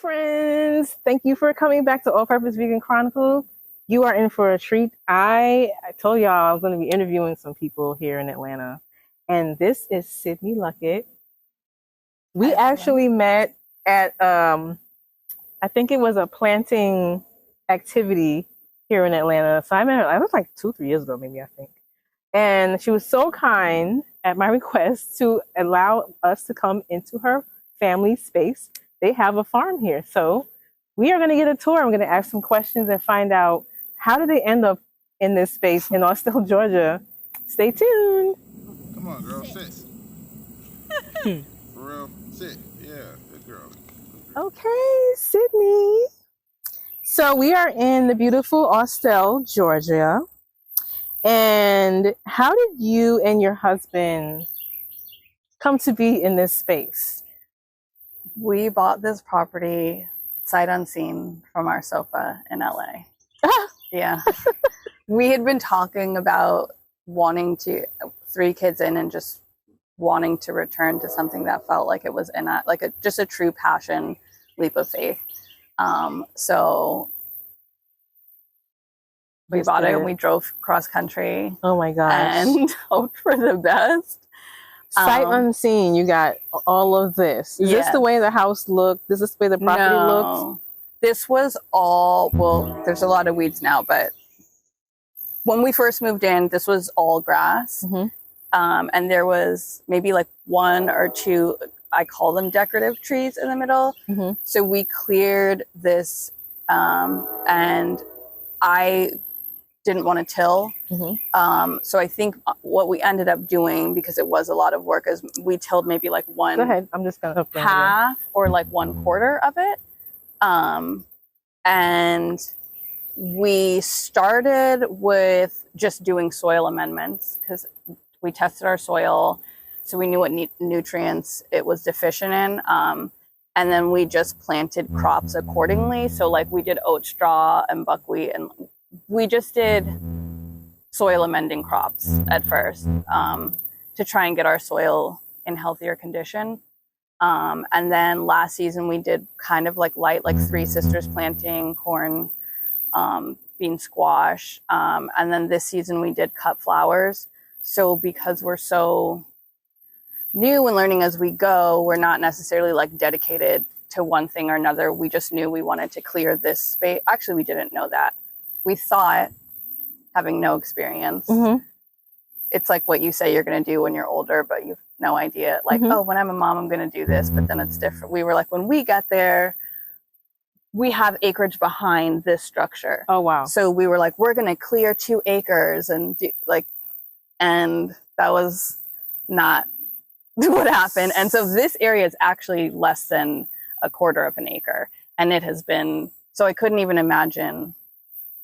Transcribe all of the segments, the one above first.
friends. Thank you for coming back to All Purpose Vegan Chronicle. You are in for a treat. I told y'all I was going to be interviewing some people here in Atlanta. And this is Sydney Luckett. We actually met at, I think it was a planting activity here in Atlanta. So I met her, it was like 2-3 years ago, maybe, I think. And she was so kind at my request to allow us to come into her family space. They have a farm here. So we are going to get a tour. I'm going to ask some questions and find out how did they end up in this space in Austell, Georgia. Stay tuned. Come on, girl, sit. For real, sit. Yeah, good girl. Okay, Sydney. So we are in the beautiful Austell, Georgia. And how did you and your husband come to be in this space? We bought this property sight unseen from our sofa in LA. Yeah. We had been talking about wanting to, 3 kids in, and just wanting to return to something that felt like it was just a true passion, leap of faith. So we bought it and we drove cross country. Oh my gosh. And hoped for the best. Sight unseen, you got all of this. Is this the way the house looked? Is this the way the property looked? This was all, well, there's a lot of weeds now, but when we first moved in, this was all grass. Mm-hmm. And there was maybe like 1 or 2, I call them decorative trees in the middle. Mm-hmm. So we cleared this, and I didn't want to till. Mm-hmm. So I think what we ended up doing, because it was a lot of work, is we tilled maybe like one Go ahead. I'm just gonna half or like 1/4 of it. And we started with just doing soil amendments because we tested our soil, so we knew what nutrients it was deficient in. And then we just planted crops accordingly. So like we did oat straw and buckwheat, and we just did soil amending crops at first, to try and get our soil in healthier condition. And then last season we did kind of like light, like 3 sisters planting, corn, bean, squash. And then this season we did cut flowers. So because we're so new and learning as we go, we're not necessarily like dedicated to one thing or another. We just knew we wanted to clear this space. Actually, we didn't know that. We thought, having no experience, it's like what you say you're going to do when you're older, but you've no idea. Like, oh, when I'm a mom, I'm going to do this, but then it's different. We were like, when we get there, we have acreage behind this structure. Oh, wow. So we were like, we're going to clear 2 acres and do and that was not what happened. And so this area is actually less than 1/4 of an acre. And it has been, so I couldn't even imagine.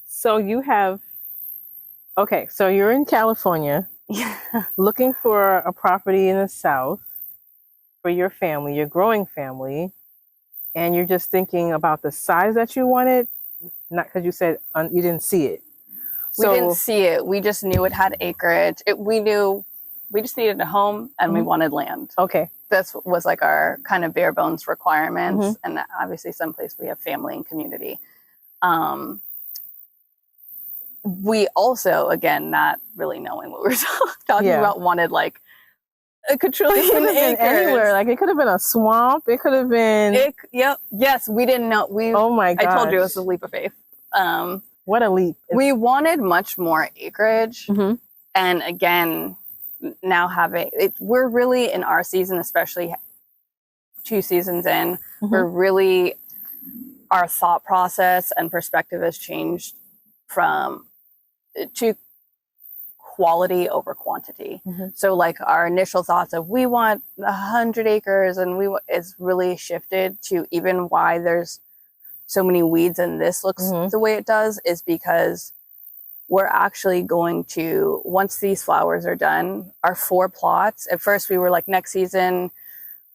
So you have, okay, so you're in California looking for a property in the South for your family, your growing family, and you're just thinking about the size that you wanted, not because you said you didn't see it. We didn't see it. We just knew it had acreage. We knew we just needed a home and we wanted land. Okay. This was like our kind of bare bones requirements. And obviously someplace we have family and community. We also, again, not really knowing what we were talking about, wanted like a quadrillion acres. Anywhere. Like it could have been a swamp. It could have been. Yes, we didn't know. Oh my gosh. I told you it was a leap of faith. What a leap. We wanted much more acreage. And again, now having it, we're really in our season, especially 2 seasons in, we're really, our thought process and perspective has changed to quality over quantity. So like our initial thoughts of we want 100 acres and is really shifted to even why there's so many weeds and this looks the way it does is because we're actually going to, once these flowers are done, our 4 plots, at first we were like next season,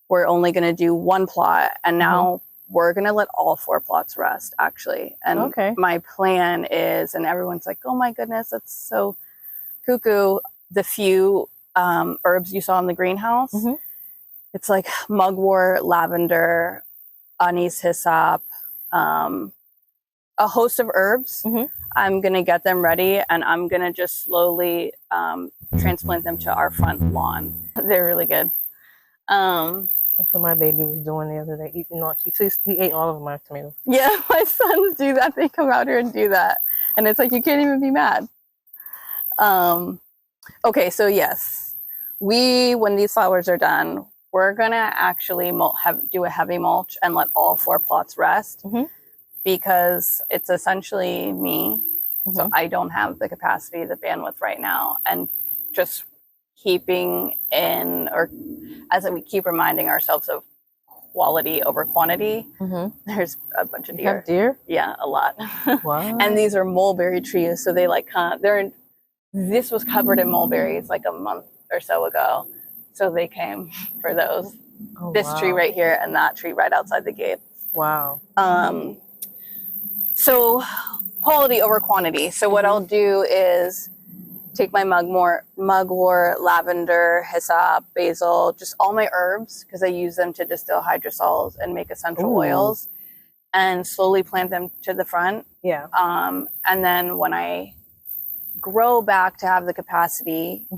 we're only going to do 1 plot. And now we're going to let all 4 plots rest actually. And my plan is, and everyone's like, oh my goodness, that's so cuckoo. The few herbs you saw in the greenhouse, it's like mugwort, lavender, anise, hyssop, a host of herbs. Mhm. I'm going to get them ready, and I'm going to just slowly transplant them to our front lawn. They're really good. That's what my baby was doing the other day. He ate all of my tomatoes. Yeah, my sons do that. They come out here and do that. And it's like, you can't even be mad. Okay, so yes, when these flowers are done, we're going to actually do a heavy mulch and let all 4 plots rest. Mhm. Because it's essentially me. So I don't have the capacity, the bandwidth right now. And just keeping in, or as we keep reminding ourselves of quality over quantity, there's a bunch of deer. You have deer? Yeah, a lot. Wow. And these are mulberry trees. So they this was covered in mulberries like a month or so ago. So they came for those. Oh, this wow. tree right here and that tree right outside the gate. Wow. So quality over quantity. So what I'll do is take my mugwort, lavender, hyssop, basil, just all my herbs, because I use them to distill hydrosols and make essential oils, and slowly plant them to the front. Yeah. And then when I grow back to have the capacity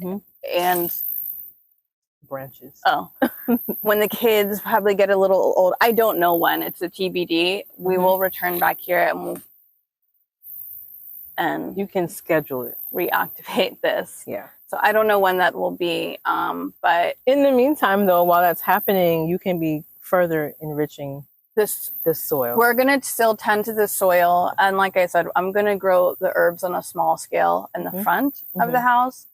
and branches. When the kids probably get a little old, I don't know when, it's a TBD, we will return back here and you can schedule it, reactivate this. Yeah. So I don't know when that will be, but in the meantime, though, while that's happening, you can be further enriching this soil. We're going to still tend to the soil, and like I said, I'm going to grow the herbs on a small scale in the front of the house.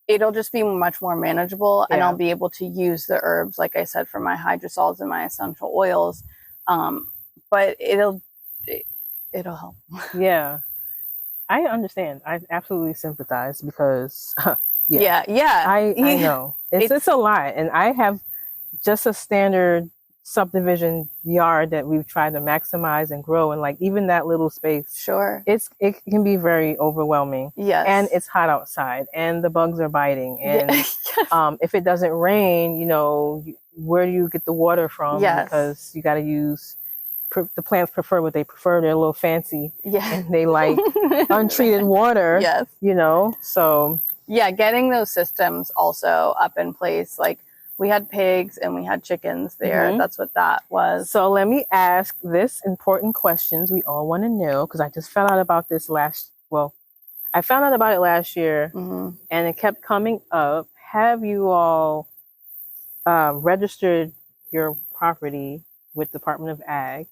It'll just be much more manageable, and I'll be able to use the herbs, like I said, for my hydrosols and my essential oils. But it'll help. Yeah, I understand. I absolutely sympathize because, I know it's a lot, and I have just a standard subdivision yard that we've tried to maximize and grow, and like even that little space, it can be very overwhelming. Yes. And it's hot outside and the bugs are biting, and if it doesn't rain, where do you get the water from? Because you got to use the plants prefer what they prefer. They're a little fancy, and they like untreated water. So getting those systems also up in place, like we had pigs and we had chickens there. That's what that was. So let me ask this important questions we all want to know, because I just found out about this I found out about it last year, and it kept coming up. Have you all registered your property with Department of Ag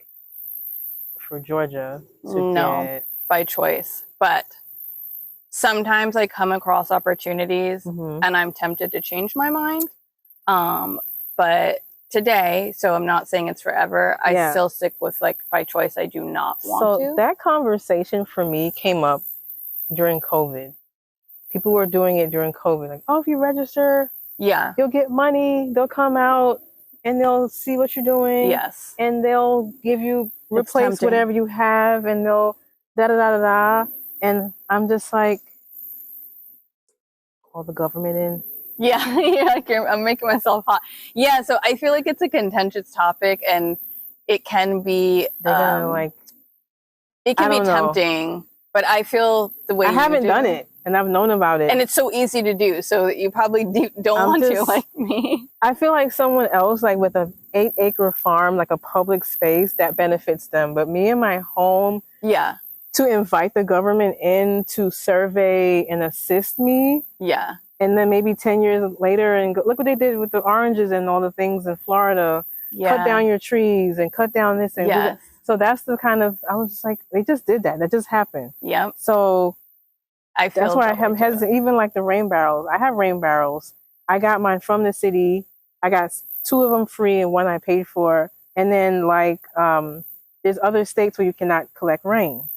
for Georgia? No, by choice. But sometimes I come across opportunities and I'm tempted to change my mind. But today, so I'm not saying it's forever, I still stick with, like, by choice, I do not want to. So that conversation for me came up during COVID. People were doing it during COVID. Like, if you register, you'll get money. They'll come out and they'll see what you're doing. Yes. And they'll give you, replace whatever you have, and they'll da-da-da-da-da. And I'm just like, call the government in. I'm making myself hot. Yeah, so I feel like it's a contentious topic, and it can be it can be tempting, but I feel the way I haven't done it, and I've known about it, and it's so easy to do, so you probably don't want to, like me. I feel like someone else, like with a 8-acre farm, like a public space, that benefits them, but me and my home, to invite the government in to survey and assist me, and then maybe 10 years later, and look what they did with the oranges and all the things in Florida. Cut down your trees and cut down this and do that. So that's the kind of, I was just like, they just did that. That just happened. So I feel that's why I'm hesitant. Even like the rain barrels. I have rain barrels. I got mine from the city. I got 2 of them free and 1 I paid for. And then there's other states where you cannot collect rain.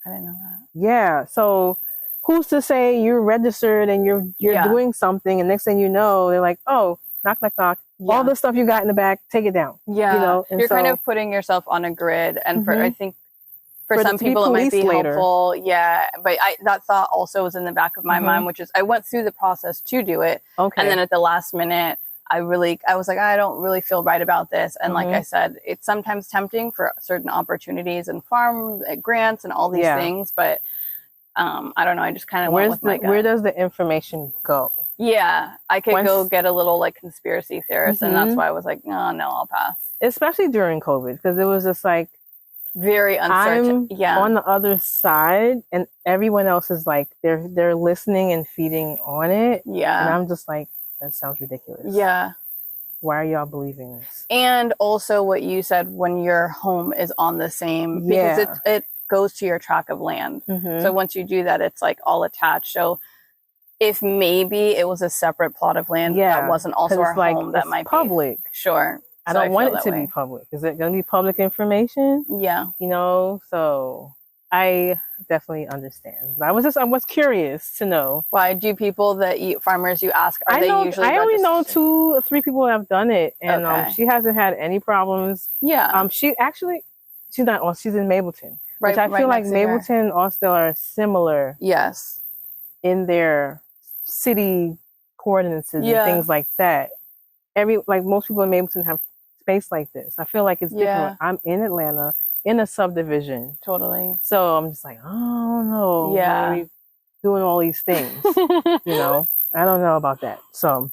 I didn't know that. Yeah. So who's to say you're registered and you're doing something, and next thing you know, they're like, oh, knock, knock, knock. All the stuff you got in the back, take it down. You're kind of putting yourself on a grid, and I think for some people it might be helpful. But that thought also was in the back of my mind, which is I went through the process to do it, and then at the last minute I was like, I don't really feel right about this. And like I said, it's sometimes tempting for certain opportunities and farm grants and all these things, but I don't know. I just kind of went with my gut. Where does the information go? Yeah, I could go get a little like conspiracy theorist, and that's why I was like, no, I'll pass. Especially during COVID, because it was just like very uncertain. I'm on the other side, and everyone else is like they're listening and feeding on it. Yeah, and I'm just like, that sounds ridiculous. Yeah. Why are y'all believing this? And also what you said, when your home is on the same, because it goes to your tract of land. So once you do that, it's like all attached. So if maybe it was a separate plot of land that wasn't also our home, that might public. Be. Sure. I don't want it to be public. Is it going to be public information? Yeah. You know, so I definitely understand. I was curious to know. Why do people that eat farmers you ask, are they usually I only know 2 or 3 people that have done it, and she hasn't had any problems. Yeah. She's not, well, she's in Mableton. Which I feel like Mableton and Austell are similar. Yes. In their city coordinates and things like that. Most people in Mableton have space like this. I feel like it's different. I'm in Atlanta in a subdivision. Totally. So I'm just like, oh no. Yeah. Maybe doing all these things. You know? I don't know about that. So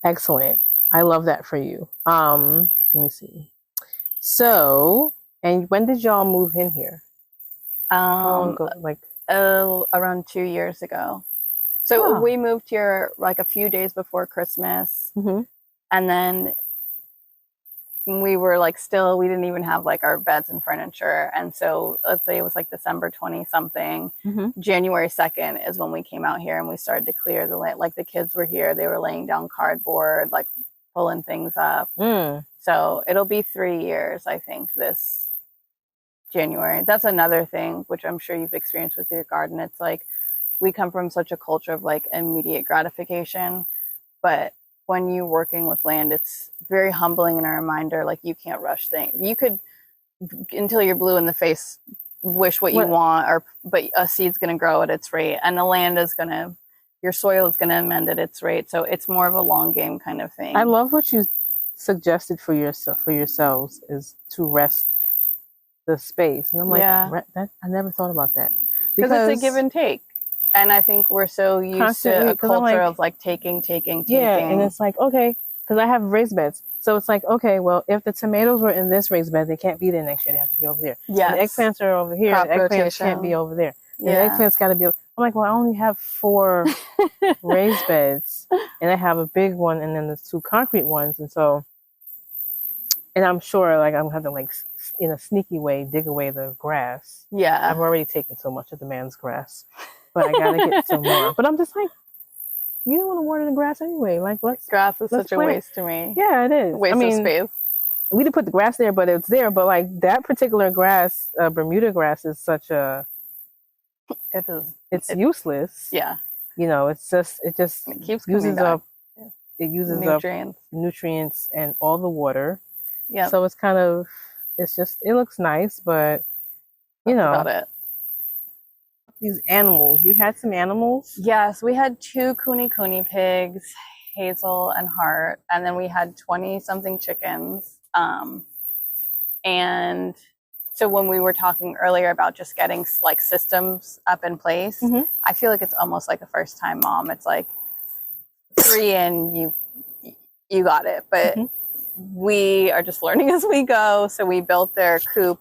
excellent. I love that for you. Let me see. So, and when did y'all move in here? Around 2 years ago. So we moved here like a few days before Christmas. And then we were like we didn't even have like our beds and furniture. And so let's say it was like December 20 something. January 2nd is when we came out here and we started to clear the land. Like the kids were here. They were laying down cardboard, like pulling things up. So it'll be 3 years, I think, this January. That's another thing, which I'm sure you've experienced with your garden. It's like, we come from such a culture of like immediate gratification, but when you're working with land, it's very humbling and a reminder, like you can't rush things. You could, until you're blue in the face, wish what you want, but a seed's going to grow at its rate, and the land is going to, your soil is going to amend at its rate. So it's more of a long game kind of thing. I love what you suggested for yourselves is to rest the space. And I'm like, I never thought about that. Because it's a give and take. And I think we're so used to a culture of like taking. Yeah, and it's like, okay, because I have raised beds. So it's like, okay, well, if the tomatoes were in this raised bed, they can't be there next year. They have to be over there. Yeah. The eggplants are over here. The eggplants can't be over there. The eggplants got to be... I'm like, well, I only have 4 raised beds. And I have a big one and then the 2 concrete ones. And so... And I'm sure, like, I'm going to have to, like, in a sneaky way, dig away the grass. Yeah. I've already taken so much of the man's grass. But I gotta get some more. But I'm just like, you don't want to water the grass anyway. Like, grass is such a waste to me. Yeah, it is. Waste of space. We did put the grass there, but it's there. But like that particular grass, Bermuda grass, is such a. It is. It's useless. Yeah. You know, it keeps uses back. up. It uses nutrients. up nutrients and all the water. Yeah. So it's kind of. It looks nice, but you know. That's about it. These animals. You had some animals? Yes, we had 2 Kuni pigs, Hazel and Heart, and then we had 20-something chickens. And so when we were talking earlier about just getting like systems up in place, I feel like it's almost like a first-time mom. It's like 3 and you got it. But we are just learning as we go. So we built their coop.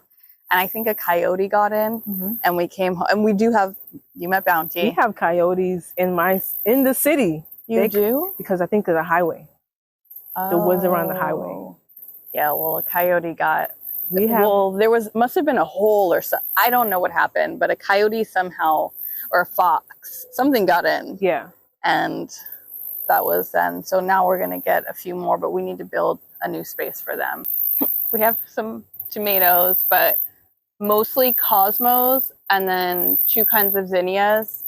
And I think a coyote got in, and we came home. And we do have, you met Bounty. We have coyotes in the city. You do? Because I think of the highway. The woods around the highway. Yeah, well, a coyote got... must have been a hole or something. I don't know what happened, but a coyote somehow, or a fox, something got in. Yeah. And that was then. So now we're going to get a few more, but we need to build a new space for them. We have some tomatoes, but... mostly cosmos, and then 2 kinds of zinnias.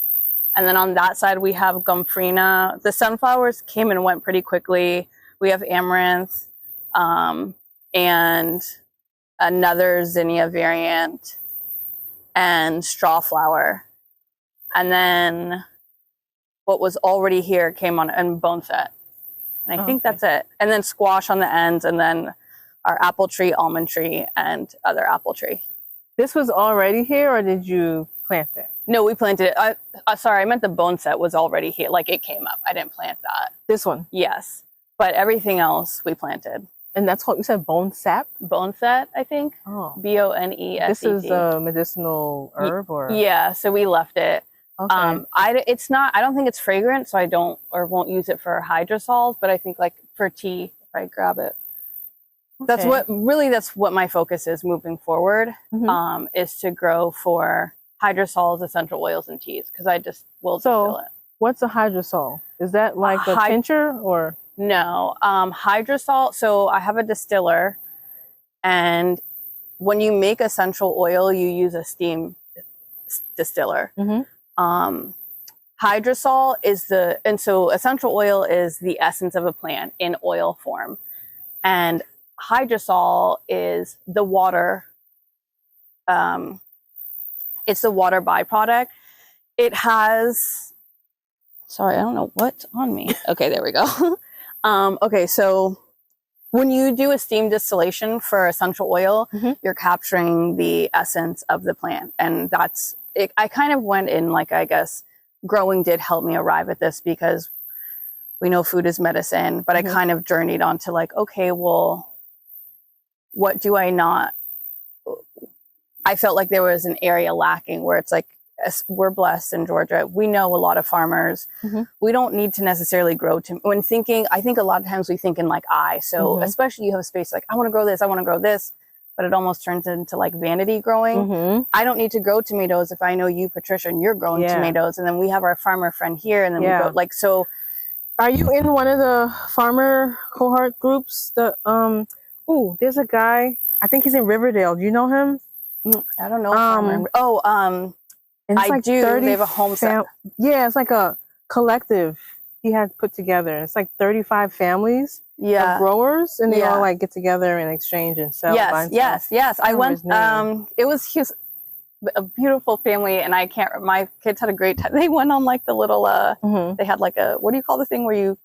And then on that side, we have gomphrena. The sunflowers came and went pretty quickly. We have amaranth, and another zinnia variant, and strawflower. And then what was already here came on, and boneset. And I think that's it. And then squash on the ends, and then our apple tree, almond tree, and other apple tree. This was already here, or did you plant it? No, we planted it. Sorry, I meant the bone set was already here. Like it came up. I didn't plant that. This one? Yes. But everything else we planted. And that's called, you said bone sap? Bone set, I think. Oh. Bonesset. This is a medicinal herb, or? Yeah, so we left it. Okay. It's not, I don't think it's fragrant, so I don't or won't use it for hydrosols, but I think like for tea, if I grab it. Okay. That's what my focus is moving forward, is to grow for hydrosols, essential oils, and teas, because I just will distill it. What's a hydrosol? Is that like a tincture, or? No, hydrosol. So I have a distiller, and when you make essential oil, you use a steam distiller. Hydrosol is so essential oil is the essence of a plant in oil form, and hydrosol is the water. It's the water byproduct. It has. Sorry, I don't know what's on me. Okay, there we go. Okay, so when you do a steam distillation for essential oil, you're capturing the essence of the plant. And that's it. I kind of went in, like, I guess growing did help me arrive at this, because we know food is medicine, but I kind of journeyed on to like, okay, well, what do I not? I felt like there was an area lacking where it's like, we're blessed in Georgia. We know a lot of farmers. We don't need to necessarily grow when thinking. I think a lot of times we think in like so especially you have a space like, I want to grow this, I want to grow this, but it almost turns into like vanity growing. I don't need to grow tomatoes if I know you, Patricia, and you're growing tomatoes, and then we have our farmer friend here, and then we go like, so. Are you in one of the farmer cohort groups? There's a guy, I think he's in Riverdale. Do you know him? I don't know. I like do. They have a homestead. Yeah, it's like a collective he had put together. It's like 35 families of growers, and they all like get together and exchange and sell. Yes. I went. It was a beautiful family, and my kids had a great time. They went on like the little. They had like a, what do you call the thing where you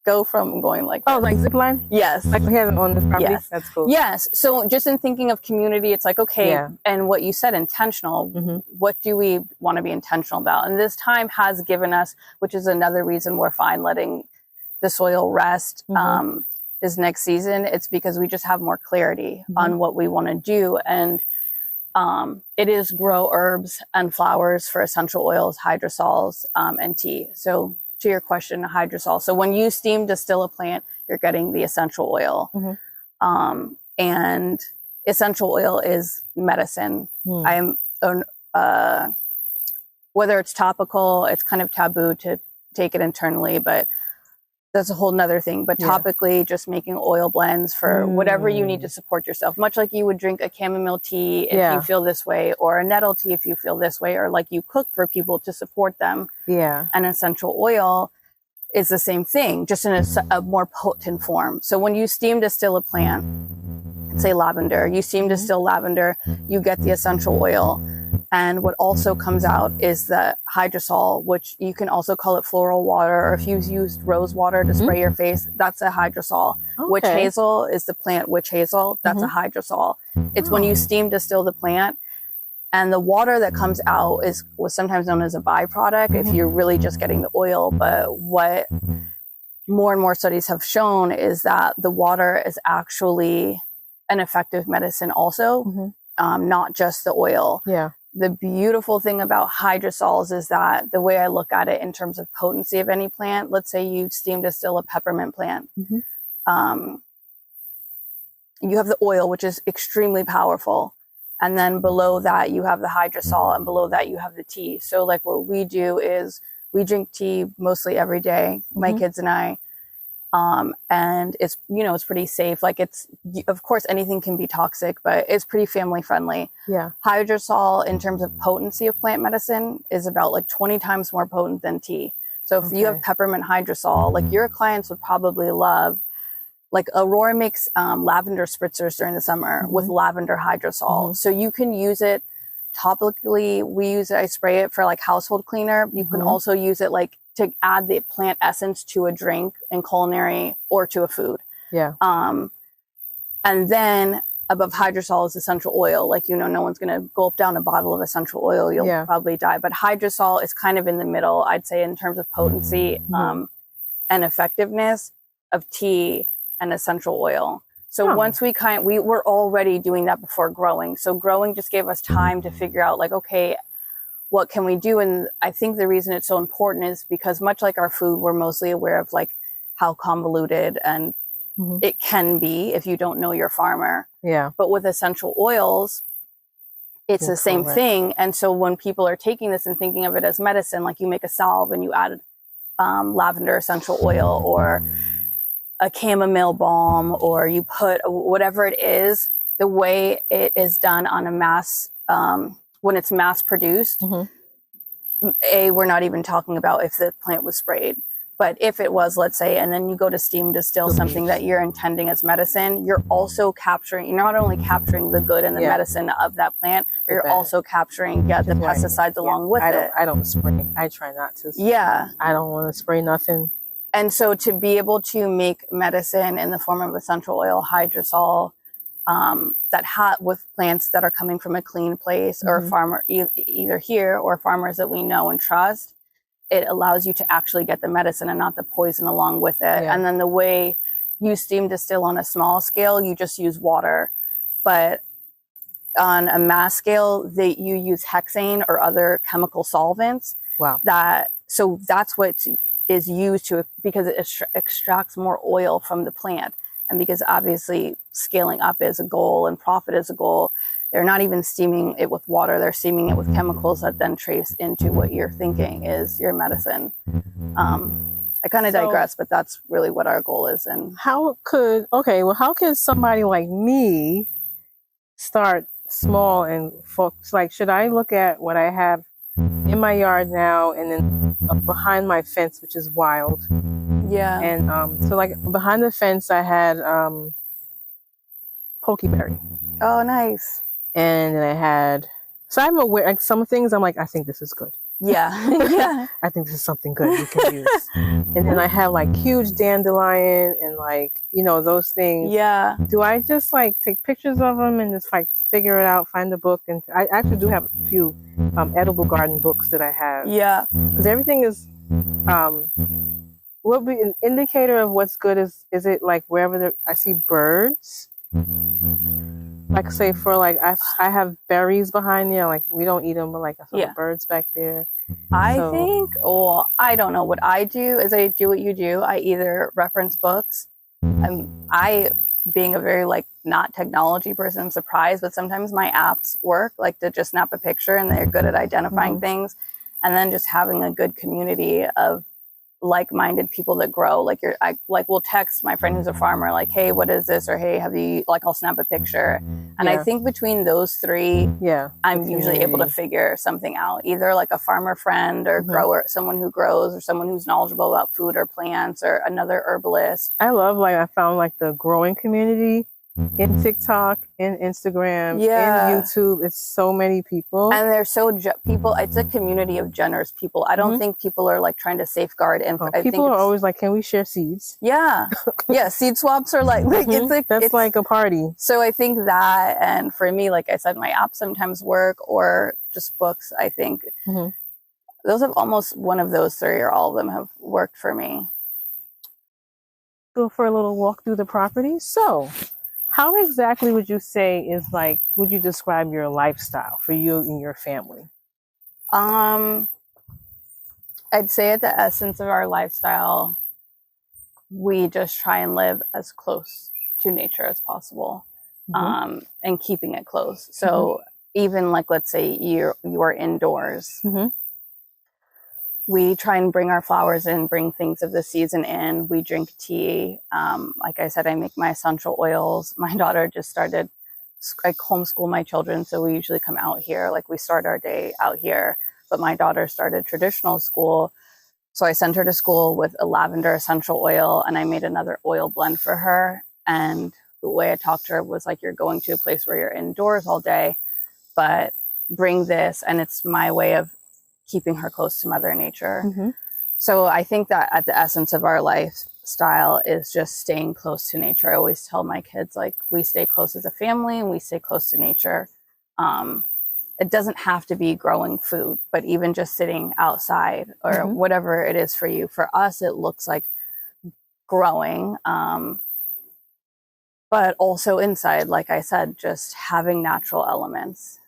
go from going like? Oh, like zip line? Yes. Like we have it on this property. Yes. That's cool. Yes. So just in thinking of community, it's like, okay, and what you said, intentional, what do we want to be intentional about? And this time has given us, which is another reason we're fine letting the soil rest, is next season. It's because we just have more clarity on what we want to do. And it is grow herbs and flowers for essential oils, hydrosols, and tea. So to your question, hydrosol. So when you steam distill a plant, you're getting the essential oil. And essential oil is medicine. Whether it's topical, it's kind of taboo to take it internally, but that's a whole nother thing. But topically, just making oil blends for whatever you need to support yourself, much like you would drink a chamomile tea if you feel this way, or a nettle tea if you feel this way, or like you cook for people to support them. An essential oil is the same thing, just in a more potent form. So when you steam distill a plant, say lavender, you steam distill lavender, you get the essential oil. And what also comes out is the hydrosol, which you can also call it floral water, or if you've used rose water to spray your face, that's a hydrosol. Witch hazel is the plant witch hazel. That's a hydrosol. It's when you steam distill the plant, and the water that comes out was sometimes known as a byproduct if you're really just getting the oil. But what more and more studies have shown is that the water is actually an effective medicine also, not just the oil. The beautiful thing about hydrosols is that the way I look at it in terms of potency of any plant, let's say you steam distill a peppermint plant. You have the oil, which is extremely powerful. And then below that, you have the hydrosol, and below that, you have the tea. So like what we do is we drink tea mostly every day, my kids and I. And it's, it's pretty safe. Like of course, anything can be toxic, but it's pretty family friendly. Hydrosol, in terms of potency of plant medicine, is about like 20 times more potent than tea. So if you have peppermint hydrosol, like your clients would probably love, like Aurora makes lavender spritzers during the summer with lavender hydrosol. So you can use it topically. I spray it for like household cleaner. You can also use it like to add the plant essence to a drink in culinary or to a food. Yeah. And then above hydrosol is essential oil. Like, you know, no one's going to gulp down a bottle of essential oil. You'll probably die. But hydrosol is kind of in the middle, I'd say, in terms of potency and effectiveness of tea and essential oil. So once we were already doing that before growing. So growing just gave us time to figure out, like, okay, what can we do? And I think the reason it's so important is because, much like our food, we're mostly aware of like how convoluted and it can be if you don't know your farmer. Yeah. But with essential oils, it's the same thing. And so when people are taking this and thinking of it as medicine, like you make a salve and you add lavender essential oil or a chamomile balm, or you put whatever it is, the way it is done on a mass, when it's mass produced, we're not even talking about if the plant was sprayed. But if it was, let's say, and then you go to steam distill something that you're intending as medicine, you're also capturing, you're not only capturing the good and the medicine of that plant, but you're also capturing the pesticides along with it. I don't spray. I try not to. Yeah. I don't want to spray nothing. And so to be able to make medicine in the form of essential oil, hydrosol, with plants that are coming from a clean place or a farmer, either here or farmers that we know and trust, it allows you to actually get the medicine and not the poison along with it. Yeah. And then the way you steam distill on a small scale, you just use water. But on a mass scale, you use hexane or other chemical solvents. Wow. So that's what is used because it extracts more oil from the plant. And because obviously scaling up is a goal and profit is a goal, they're not even steaming it with water. They're steaming it with chemicals that then trace into what you're thinking is your medicine. I kind of digress, but that's really what our goal is. And how could somebody like me start small and focus? Like, should I look at what I have in my yard now and then behind my fence, which is wild? Yeah. And so like behind the fence, I had pokeberry. Oh, nice. And then I had, so I'm aware, like some things I'm like, I think this is good. Yeah. Yeah. I think this is something good we can use. And then I have like huge dandelion and like, you know, those things. Yeah. Do I just like take pictures of them and just like figure it out, find a book? And I actually do have a few edible garden books that I have. Yeah. Because everything is, what be an indicator of what's good is it like wherever I see birds? Like say for like I have berries behind there, like we don't eat them, but like I saw the birds back there. I don't know. What I do is I do what you do. I either reference books. I being a very like not technology person, I'm surprised, but sometimes my apps work like to just snap a picture and they're good at identifying things. And then just having a good community of like-minded people that grow. Like I will text my friend who's a farmer, like, hey, what is this? Or hey, have you, like, I'll snap a picture. And I think between those three, I'm usually able to figure something out, either like a farmer friend or grower, someone who grows or someone who's knowledgeable about food or plants or another herbalist. I love, like, I found like the growing community in TikTok, in Instagram, in YouTube. It's so many people. And they're so people. It's a community of generous people. I don't think people are like trying to safeguard. And I people think are always like, can we share seeds? Yeah. Yeah. Seed swaps are like, it's like a party. So I think that, and for me, like I said, my apps sometimes work or just books. I think those have almost one of those three or all of them have worked for me. Go for a little walk through the property. So how exactly would you describe your lifestyle for you and your family? I'd say at the essence of our lifestyle, we just try and live as close to nature as possible, and keeping it close. So even like, let's say you are indoors, we try and bring our flowers in, bring things of the season in. We drink tea. Like I said, I make my essential oils. My daughter just started, I homeschool my children. So we usually come out here, like we start our day out here. But my daughter started traditional school. So I sent her to school with a lavender essential oil and I made another oil blend for her. And the way I talked to her was like, you're going to a place where you're indoors all day, but bring this. And it's my way of keeping her close to Mother Nature. So I think that at the essence of our lifestyle is just staying close to nature. I always tell my kids, like, we stay close as a family and we stay close to nature. It doesn't have to be growing food, but even just sitting outside or whatever it is for you. For us, it looks like growing, but also inside, like I said, just having natural elements.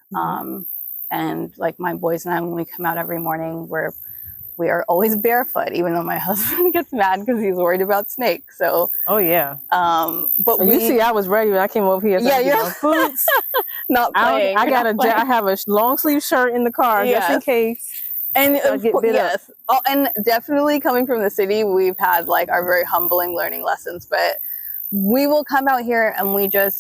And like my boys and I, when we come out every morning, we are always barefoot, even though my husband gets mad because he's worried about snakes. So, oh yeah. But you see, I was ready when I came over here. Yeah, you're boots. Not playing. I have a long sleeve shirt in the car just in case. And yes, and definitely coming from the city, we've had like our very humbling learning lessons. But we will come out here and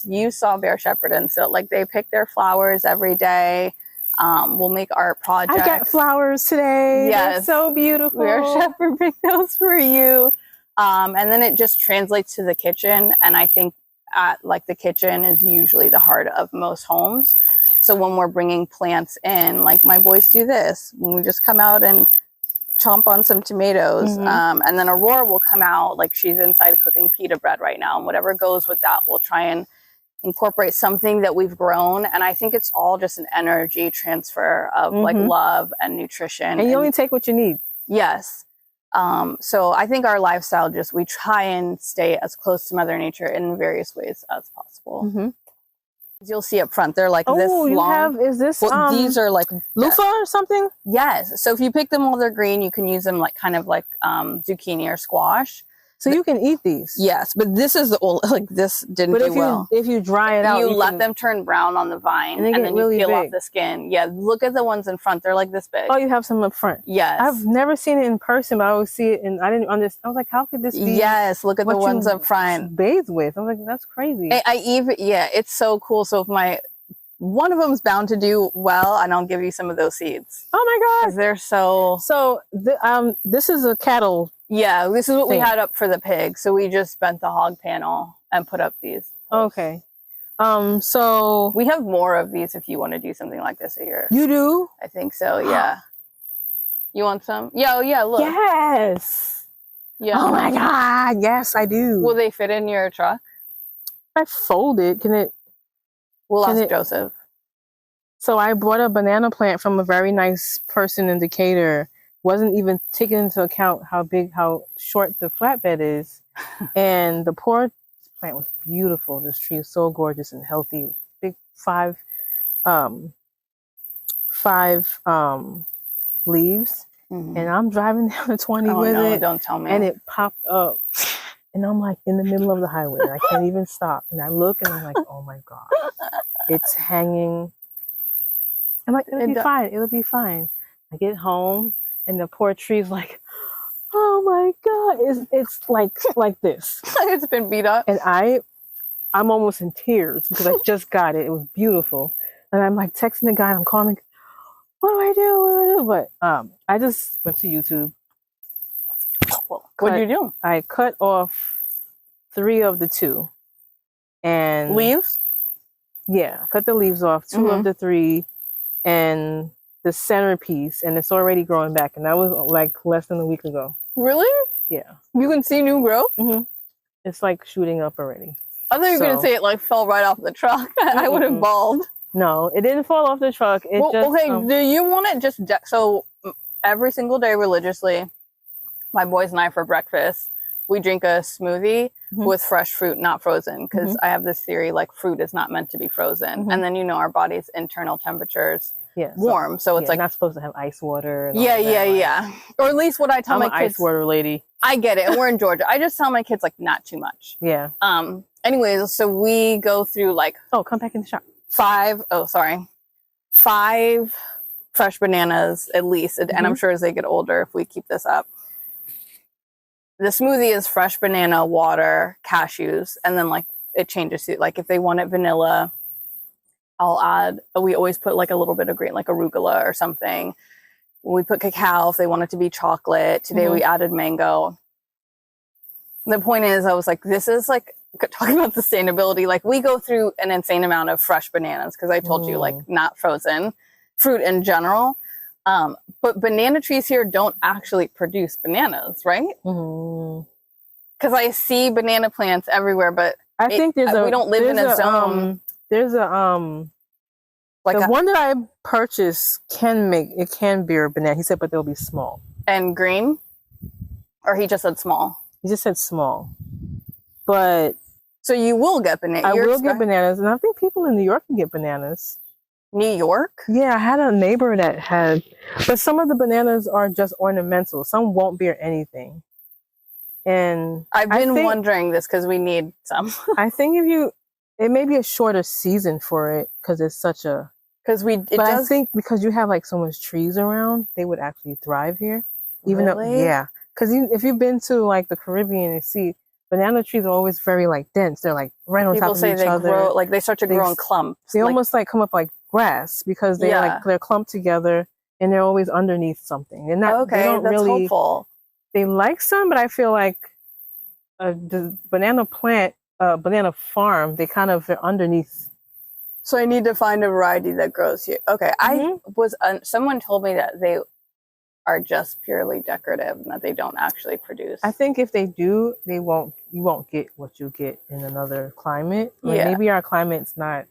you saw Bear Shepherd, and so like they pick their flowers every day. We'll make art projects. I got flowers today. Yes. They're so beautiful. Bear Shepherd picked those for you. And then it just translates to the kitchen. And I think the kitchen is usually the heart of most homes. So when we're bringing plants in, like my boys do this, when we just come out and chomp on some tomatoes. And then Aurora will come out, like she's inside cooking pita bread right now. And whatever goes with that, we'll try and incorporate something that we've grown. And I think it's all just an energy transfer of like love and nutrition. And you only take what you need. Yes. So I think our lifestyle, we try and stay as close to Mother Nature in various ways as possible. You'll see up front, they're like this long. These are like loofah or something? Yes. So if you pick them while they're green, you can use them like kind of like zucchini or squash. So you can eat these. Yes, but this is the old, like this didn't do well. If you dry it out, you let them turn brown on the vine, and then you peel off the skin. Yeah, look at the ones in front; they're like this big. Oh, you have some up front. Yes, I've never seen it in person, but I always see it, and I didn't understand. I was like, how could this be? Yes, look at the ones up front. Bathe with. I was like, that's crazy. It's so cool. So if one of them's bound to do well, and I'll give you some of those seeds. Oh my God, they're so. So this is a cattle. Yeah, this is what we had up for the pig. So we just bent the hog panel and put up these. Okay. So we have more of these if you want to do something like this a year. You do? I think so, yeah. You want some? Yeah, look. Yes. Yeah. Oh my God. Yes, I do. Will they fit in your truck? I fold it. Can it? We'll ask Joseph. So I bought a banana plant from a very nice person in Decatur. Wasn't even taking into account how short the flatbed is. And the poor plant was beautiful. This tree is so gorgeous and healthy. Big five leaves. And I'm driving down the 20 with it. Don't tell me. And it popped up. And I'm like in the middle of the highway. And I can't even stop. And I look and I'm like, oh my God. It's hanging. I'm like, it'll be fine. It'll be fine. I get home. And the poor tree's like, oh my God, it's like this. It's been beat up. And I'm almost in tears because I just got it. It was beautiful. And I'm like texting the guy and I'm calling, what do I do? But I just went to YouTube. What did you do? I cut off 3 of the 2. And leaves? Yeah, cut the leaves off, 2 of the 3, and the centerpiece, and it's already growing back, and that was like less than a week ago. Really? Yeah. You can see new growth? It's like shooting up already. I thought you were going to say it like fell right off the truck. I would have bawled. No, it didn't fall off the truck. It do you want it just so every single day religiously, my boys and I for breakfast, we drink a smoothie with fresh fruit, not frozen, because I have this theory like fruit is not meant to be frozen. And then our body's internal temperatures warm, so it's like not supposed to have ice water. And or at least what I tell my kids. I'm an ice water lady. I get it, and we're in Georgia. I just tell my kids like not too much. Yeah. Anyways, so we go through like come back in the shop. 5 fresh bananas at least, and I'm sure as they get older, if we keep this up. The smoothie is fresh banana, water, cashews, and then like it changes to like if they want it vanilla, I'll add. We always put like a little bit of green, like arugula or something. We put cacao if they want it to be chocolate. Today we added mango. The point is, I was like, this is like talking about sustainability. Like we go through an insane amount of fresh bananas because I told you like not frozen fruit in general. But banana trees here don't actually produce bananas, right? Mm-hmm. Because I see banana plants everywhere, but I think we don't live in a zone. There's a like the one that I purchased can bear banana. He said, but they'll be small and green, or he just said small. He just said small, but so you will get bananas. I will get bananas, and I think people in New York can get bananas. New York? Yeah, I had a neighbor that had, but some of the bananas are just ornamental. Some won't bear anything. And I've been wondering this because we need some. I think it may be a shorter season for it because it's such a. I think because you have like so much trees around, they would actually thrive here. Even though, yeah, because if you've been to like the Caribbean and see banana trees are always very like dense. They're like right on top of each other. People say they grow like they start to grow in clumps. They almost like come up like grass because they're clumped together and they're always underneath something. They're not. Okay, they don't that's really, hopeful. They like some, but I feel like the banana plant, banana farm, they kind of are underneath. So I need to find a variety that grows here. Okay, someone told me that they are just purely decorative and that they don't actually produce. I think if they do, you won't get what you get in another climate. Maybe our climate's not.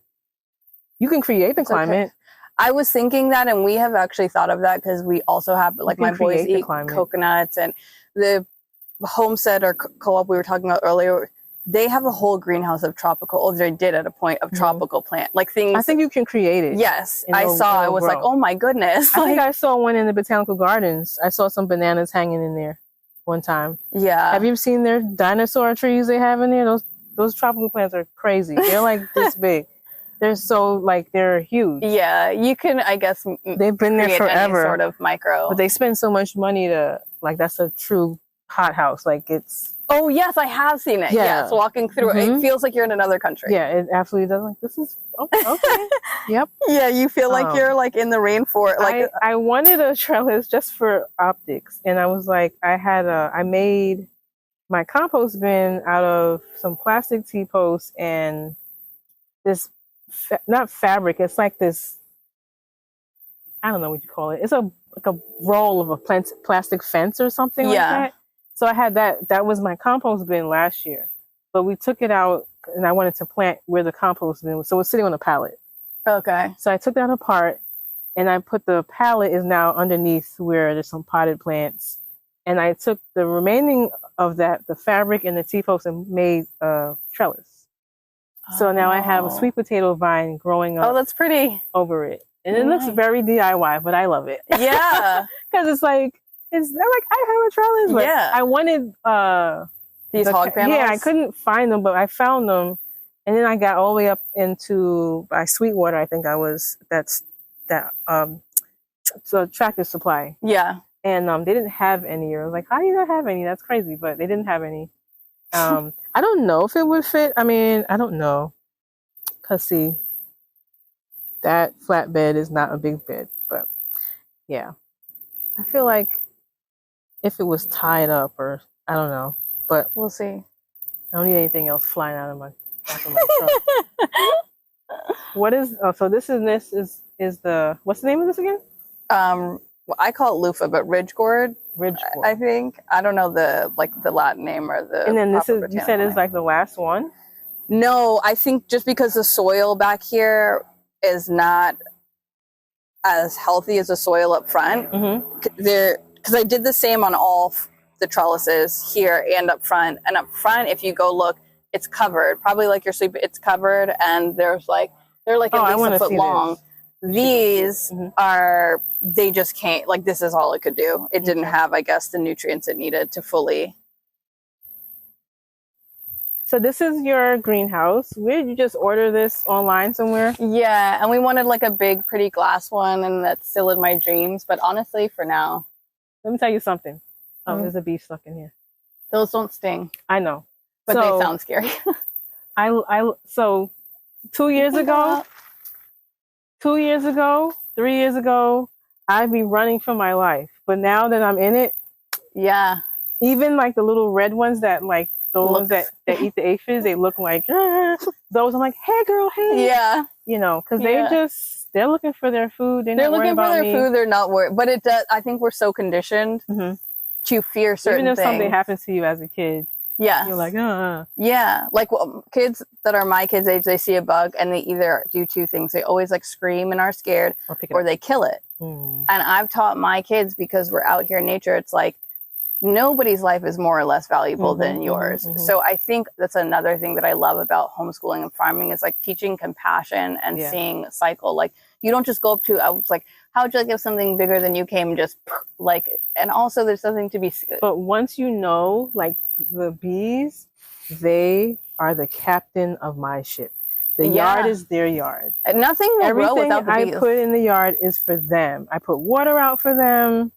You can create the climate. Okay. I was thinking that, and we have actually thought of that because we also have, like, my boys eat coconuts, and the Homestead or co-op we were talking about earlier, they have a whole greenhouse of tropical, or they did at a point, of tropical plant, like things. I think you can create it. Yes. I was like, oh my goodness. I think I saw one in the botanical gardens. I saw some bananas hanging in there one time. Yeah. Have you seen their dinosaur trees they have in there? Those tropical plants are crazy. They're like this big. They're so, like, they're huge. Yeah, you can, I guess, they've been there forever. Any sort of micro. But they spend so much money to, like, that's a true hothouse. Like, it's. Oh, yes, I have seen it. Yeah. Yes, walking through it feels like you're in another country. Yeah, it absolutely does. Like, this is, okay. Yep. Yeah, you feel like you're, like, in the rainforest. Like, I wanted a trellis just for optics. And I was like, I made my compost bin out of some plastic T-posts and this, not fabric, it's like this, I don't know what you call it. It's like a roll of a plastic fence or something like that. So I had that was my compost bin last year. But we took it out and I wanted to plant where the compost bin was. So it was sitting on a pallet. Okay. So I took that apart and I put the pallet is now underneath where there's some potted plants. And I took the remaining of that, the fabric and the T-posts, and made a trellis. So now I have a sweet potato vine growing up. Oh, that's pretty. Over it. And it looks very DIY, but I love it. Yeah. Because it's like, I have a trellis. But I wanted these hog panels? Yeah, I couldn't find them, but I found them. And then I got all the way up by Sweetwater, I think so Tractor Supply. Yeah. And they didn't have any. I was like, how do you not have any? That's crazy. But they didn't have any. I don't know if it would fit. I mean, I don't know. Because, see, that flatbed is not a big bed. But, yeah. I feel like if it was tied up or, I don't know. But we'll see. I don't need anything else flying out of my truck. What is, so this is the, what's the name of this again? Well, I call it loofah, but ridge gourd. I think. I don't know the Latin name or the. And then you said is like the last one? No, I think just because the soil back here is not as healthy as the soil up front. Because I did the same on all the trellises here and up front. And up front, if you go look, it's covered. Probably like your sleep, it's covered, and they're like at least a foot long. These are, they just can't, like, this is all it could do. It didn't have, I guess, the nutrients it needed to fully. So this is your greenhouse. Where did you just order this online somewhere? Yeah, and we wanted like a big, pretty glass one, and that's still in my dreams. But honestly, for now. Let me tell you something. Oh, there's a bee stuck in here. Those don't sting. I know. But they sound scary. So 2 years ago, 3 years ago, I'd be running for my life. But now that I'm in it, even like the little red ones that like those that eat the aphids, they look like those. I'm like, hey girl, hey, yeah, because they're just they're looking for their food. They're not looking for about their me. food. They're not worried. But it does. I think we're so conditioned to fear certain Even if things. something happens to you as a kid, yes. you're like, Yeah. Like kids that are my kids' age, they see a bug and they either do two things. They always like scream and are scared, or they kill it. And I've taught my kids, because we're out here in nature, it's like nobody's life is more or less valuable than yours. So I think that's another thing that I love about homeschooling and farming is like teaching compassion and seeing a cycle. Like you don't just go up to, I was like, how would you like if something bigger than you came, just like, and also there's something to be. But once you know, like the bees, they are the captain of my ship. The yard is their yard. And nothing will Everything grow without the bees. I put in the yard is for them. I put water out for them.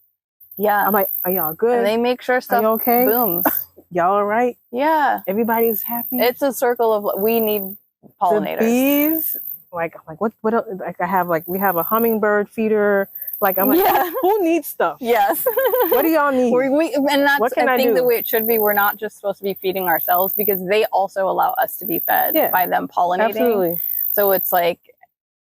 Yeah. I'm like, are y'all good? And they make sure stuff okay? booms. Y'all all right? Yeah. Everybody's happy. It's a circle of, we need pollinators. The bees, like what else? Like we have a hummingbird feeder. Like I'm like, who needs stuff? Yes. What do y'all need? And that's, what can I think do? the way it should be. We're not just supposed to be feeding ourselves, because they also allow us to be fed by them pollinating. Absolutely. So it's like,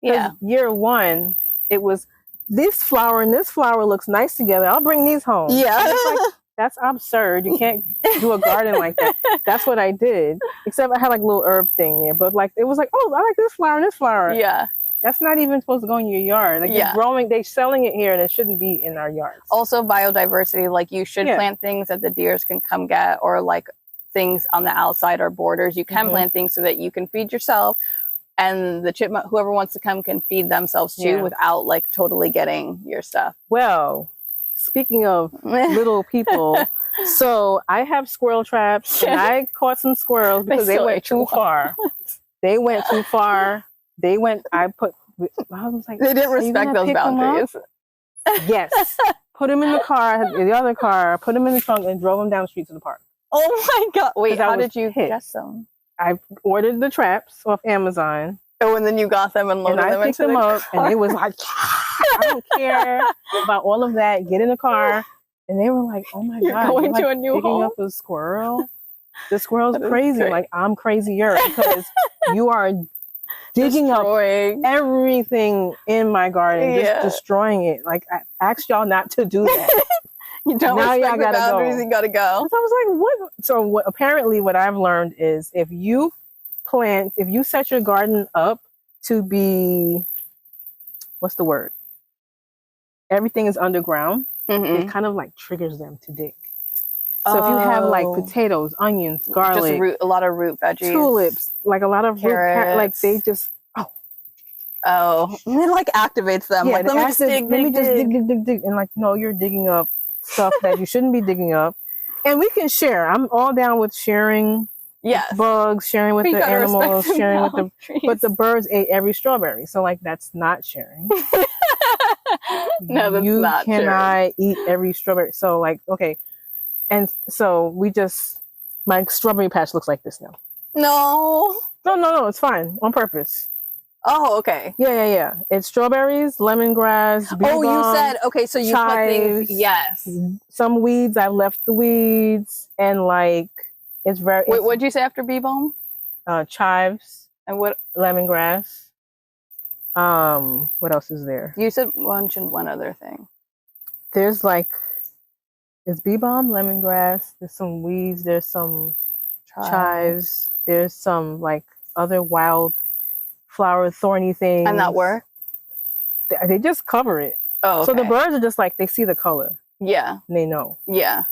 year one, it was this flower and this flower looks nice together. I'll bring these home. Yeah. It's like, that's absurd. You can't do a garden like that. That's what I did. Except I had like a little herb thing there. But like, it was like, oh, I like this flower and this flower. Yeah. That's not even supposed to go in your yard. Like they're growing, they're selling it here and it shouldn't be in our yards. Also biodiversity, like you should plant things that the deers can come get, or like things on the outside or borders. You can plant things so that you can feed yourself, and the chipmunk, whoever wants to come, can feed themselves too without like totally getting your stuff. Well, speaking of little people, so I have squirrel traps and I caught some squirrels because they went too far. They went too far. I was like, they didn't respect those boundaries. Yes. Put them in the car, the other car, put them in the trunk and drove them down the street to the park. Oh my God. Wait, how did you get them? I ordered the traps off Amazon. Oh, and then you got them and loaded them into the car. And it was like, I don't care about all of that. Get in the car. And they were like, oh my God, going you're to like a new picking home? up a squirrel? The squirrel's crazy. Like, I'm crazier because you are digging up everything in my garden, just destroying it. Like, I asked y'all not to do that. You don't now respect y'all gotta the boundaries, go. you gotta go. So I was like, what? So apparently what I've learned is if you set your garden up to be, what's the word? Everything is underground. It kind of like triggers them to dig. So if you have like potatoes, onions, garlic, just a lot of root veggies, tulips, like a lot of carrots, like they just it like activates them. Like let me just dig, and like no, you're digging up stuff that you shouldn't be digging up. And we can share. I'm all down with sharing. Bugs, sharing with the animals, sharing with the trees. But the birds ate every strawberry, so like that's not sharing. No, that's you not cannot eat every strawberry. So like okay. And so my strawberry patch looks like this now. No, it's fine. On purpose. Oh, okay. Yeah. It's strawberries, lemongrass, bee balm, you said, okay, so you chives, put things, yes. Some weeds, I've left the weeds, and like, it's very... Wait, what'd you say after bee balm? Chives. And what? Lemongrass. What else is there? You mentioned one other thing. There's like... It's bee balm, lemongrass, there's some weeds, there's some chives, there's some like other wild flower thorny things. And that work? They just cover it. Oh, okay. So the birds are just like, they see the color. Yeah. And they know. Yeah.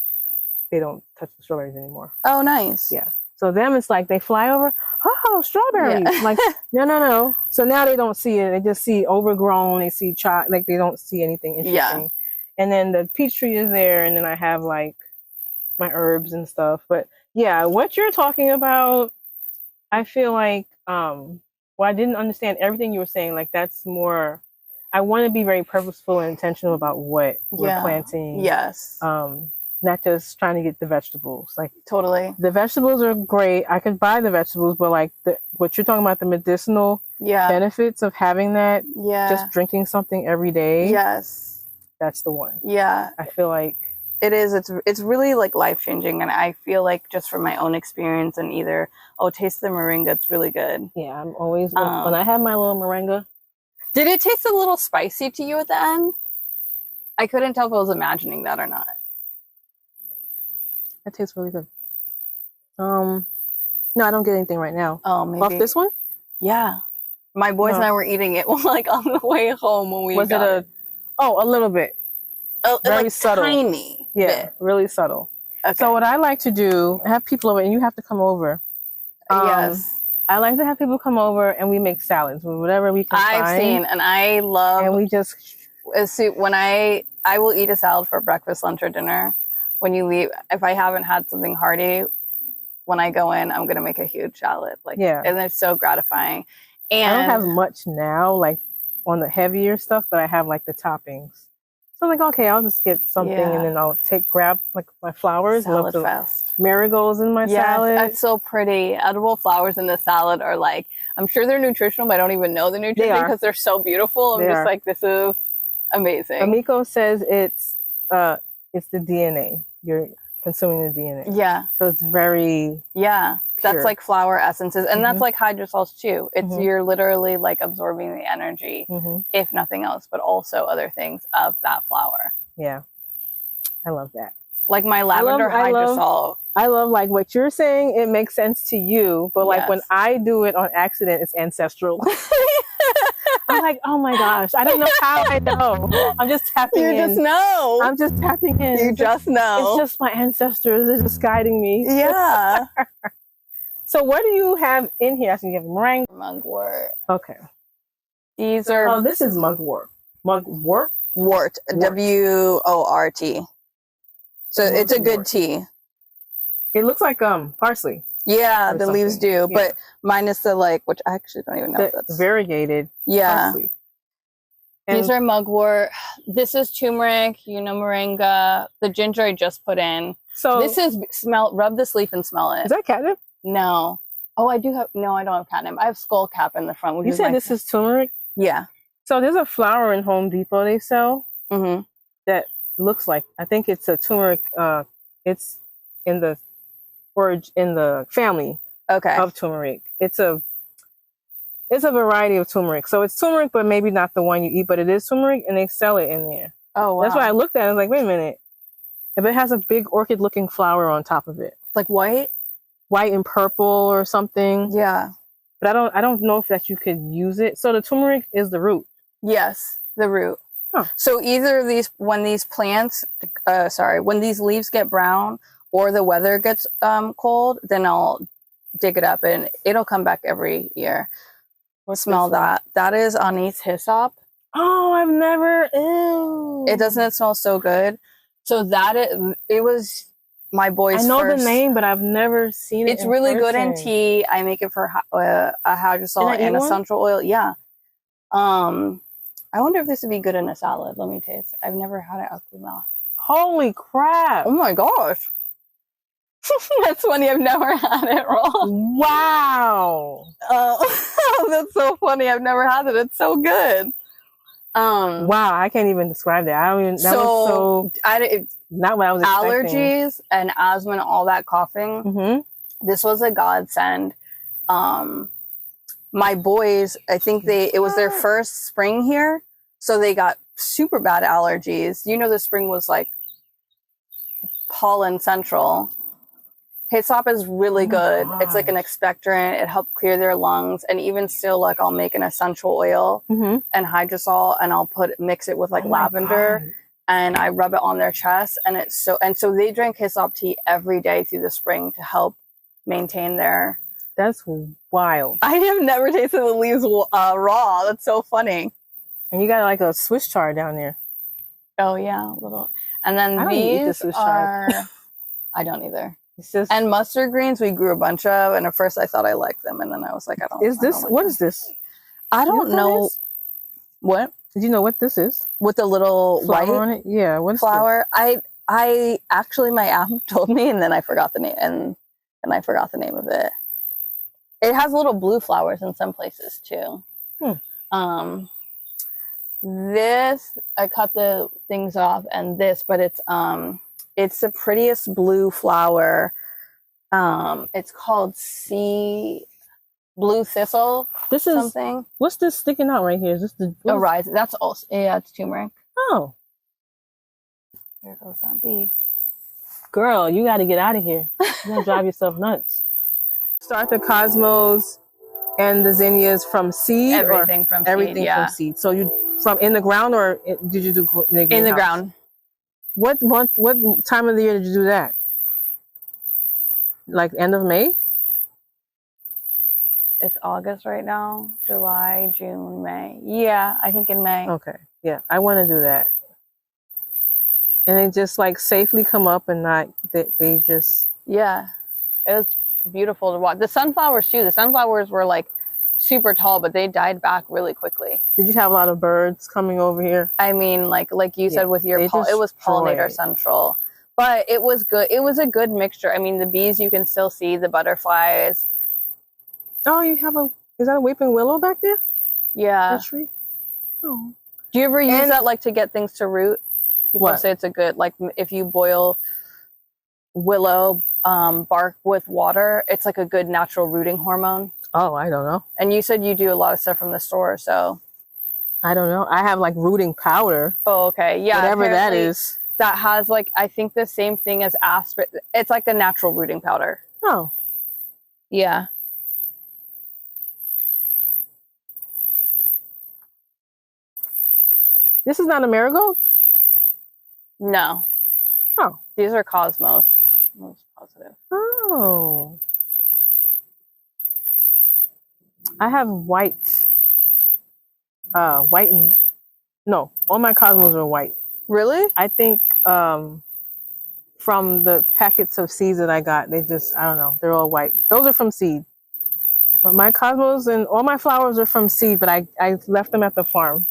They don't touch the strawberries anymore. Oh, nice. Yeah. So them, it's like they fly over, oh, strawberries. Yeah. Like, no. So now they don't see it. They just see overgrown. They see like they don't see anything interesting. Yeah. And then the peach tree is there, and then I have like my herbs and stuff. But yeah, what you're talking about, I feel like, I didn't understand everything you were saying. Like that's more, I want to be very purposeful and intentional about what we're planting. Yes. Not just trying to get the vegetables. Like totally. The vegetables are great. I could buy the vegetables, but like what you're talking about, the medicinal benefits of having that, just drinking something every day. Yes. That's the one. Yeah. I feel like it is. It's really like life changing. And I feel like just from my own experience and taste the moringa. It's really good. Yeah. I'm always, when I have my little moringa, Did it taste a little spicy to you at the end? I couldn't tell if I was imagining that or not. That tastes really good. No, I don't get anything right now. Oh, maybe. Off this one? Yeah. My boys and I were eating it like on the way home when we got it. Oh, a little bit. Very like subtle. Tiny bit. Really subtle. Okay. So what I like to do, I have people over, and you have to come over. Yes. I like to have people come over and we make salads with whatever we can find. I've seen, and I love. And we just when I will eat a salad for breakfast, lunch, or dinner. When you leave, if I haven't had something hearty, when I go in, I'm gonna make a huge salad. And it's so gratifying. And I don't have much now, like on the heavier stuff, but I have like the toppings. So I'm like, okay, I'll just get something and then I'll grab like my flowers. Salad fest. Marigolds in my salad. That's so pretty. Edible flowers in the salad are like, I'm sure they're nutritional, but I don't even know the nutrition because they're so beautiful. I'm just like, this is amazing. Amiko says it's the DNA. You're consuming the DNA. Yeah. So it's very pure. That's like flower essences. And that's like hydrosols too. It's you're literally like absorbing the energy, if nothing else, but also other things of that flower. Yeah. I love that. Like my lavender hydrosol. I love like what you're saying. It makes sense to you, but like when I do it on accident, it's ancestral. I'm like, oh my gosh, I don't know how I know. I'm just tapping in. You just know. I'm just tapping in. You just know. It's just my ancestors. They're just guiding me. Yeah. So what do you have in here? I think you have meringue. Mugwort. Okay. These are... Oh, this is mugwort. Mugwort? Wort. W-O-R-T. So it's a good tea. It looks like parsley. Yeah, the leaves do, but minus the which I actually don't even know if that's variegated. Yeah. Parsley. These are mugwort. This is turmeric, moringa. The ginger I just put in. So this is rub this leaf and smell it. Is that catnip? No. Oh, I do have, no, I don't have catnip. I have skullcap in the front. You said this is turmeric? Yeah. So there's a flower in Home Depot they sell that looks like, I think it's a turmeric, it's in the family of turmeric. It's a variety of turmeric. So it's turmeric, but maybe not the one you eat, but it is turmeric and they sell it in there. Oh, wow. That's why I looked at it. I was like, wait a minute. If it has a big orchid looking flower on top of it. Like white and purple or something. Yeah. But I don't know if that you could use it. So the turmeric is the root. Yes, the root. Huh. So either when these leaves get brown or the weather gets cold, then I'll dig it up and it'll come back every year. Smell that. That is anise hyssop. Oh, I've never. Ew. It doesn't smell so good. So it was my boy's. I know the name, but I've never seen it. It's really good in tea. I make it for a hydrosol and essential oil. Yeah. I wonder if this would be good in a salad. Let me taste. I've never had it up the mouth. Holy crap! Oh my gosh. That's funny. I've never had it raw. Wow. That's so funny. I've never had it. It's so good. Wow. I can't even describe that. I mean, that was not what I was expecting. Allergies and asthma and all that coughing. This was a godsend. My boys, I think it was their first spring here. So they got super bad allergies. The spring was like pollen central. Hyssop is really good. It's like an expectorant. It helped clear their lungs. And even still, I'll make an essential oil and hydrosol, and I'll mix it with lavender, and I rub it on their chest. And so they drink hyssop tea every day through the spring to help maintain their. That's wild. I have never tasted the leaves raw. That's so funny. And you got a Swiss chard down there. Oh yeah, a little. And then these are. I don't either. And mustard greens, we grew a bunch of, and at first I thought I liked them, and then I was like, I don't. What is this? I don't know. What? Did you know what this is? With the little flower white on it? Yeah. What's flower? This? I actually, my app told me, and then I forgot the name, and I forgot the name of it. It has little blue flowers in some places too. This I cut the things off, and but it's the prettiest blue flower. It's called blue thistle. This is something. What's this sticking out right here? Is this Oh, rise. That's also it's turmeric. Oh, There goes that bee. girl, you got to get out of here. You're gonna drive yourself nuts. Start the cosmos and the zinnias from seed. Everything from seed. Everything Yeah. from seed. So you from in the ground, or did you do in the greenhouse? In the ground. What month? What time of the year did you do that? Like end of May? It's August right now. July, June, May. Yeah, I think in May. Okay. Yeah, I want to do that. And they just like safely come up and not they just. Yeah, it was beautiful to watch. The sunflowers too. The sunflowers were like super tall, but they died back really quickly. Did you have a lot of birds coming over here? I mean, like you said with your they it was pollinator destroyed. central, but it was good. It was a good mixture. I mean, the bees you can still see, the butterflies. Oh, you have is that a weeping willow back there? Yeah. That tree? Oh. Do you ever use that like to get things to root? People say it's a good, like if you boil willow bark with water, it's like a good natural rooting hormone. Oh, I don't know. And you said you do a lot of stuff from the store, so. I don't know. I have like rooting powder. Oh, okay. Yeah. Whatever that is. That has like, I think the same thing as aspirin. It's like a natural rooting powder. Oh. Yeah. This is not a marigold? No. Oh. These are cosmos. Most positive. Oh. I have white. White and no, all my cosmos are white. Really? I think from the packets of seeds that I got, I don't know, they're all white. Those are from seed. But my cosmos and all my flowers are from seed, but I left them at the farm.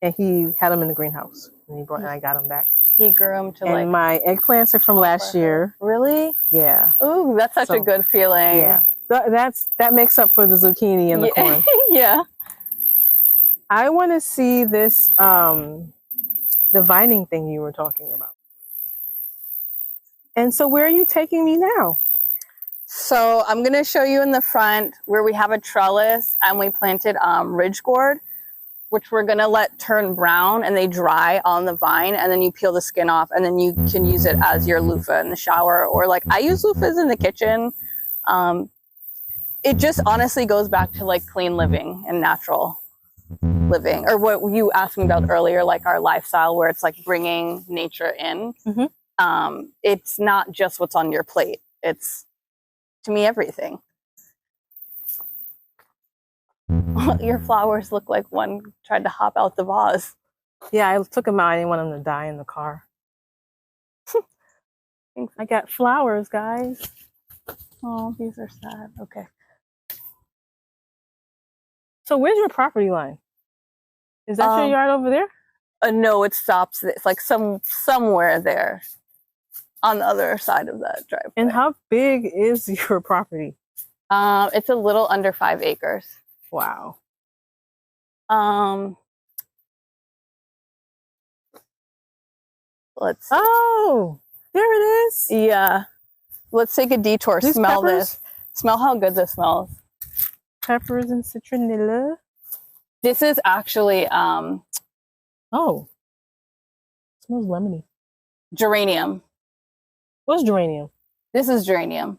And he had them in the greenhouse. And I got them back. He grew them to and my eggplants are from last year. Really? Yeah. Ooh, that's such a good feeling. Yeah. That makes up for the zucchini and the corn. Yeah. I want to see this, the vining thing you were talking about. And so where are you taking me now? So I'm going to show you in the front where we have a trellis and we planted ridge gourd, which we're going to let turn brown and they dry on the vine, and then you peel the skin off and then you can use it as your loofah in the shower, or like I use loofahs in the kitchen. It just honestly goes back to like clean living and natural living, or what you asked me about earlier, like our lifestyle where it's like bringing nature in. Mm-hmm. It's not just what's on your plate. It's, to me, everything. Your flowers look like one tried to hop out the vase. Yeah, I took them out. I didn't want them to die in the car. I got flowers, guys. Oh, these are sad. Okay. So where's your property line? Is that your yard over there? No, it stops. It's like somewhere there on the other side of that driveway. And how big is your property? It's a little under 5 acres. Wow. Let's. Oh, there it is. Yeah. Let's take a detour. These Smell peppers? this. Smell how good this smells. Peppers and citronella. This is actually Oh, it smells lemony. geranium. What's geranium? This is geranium.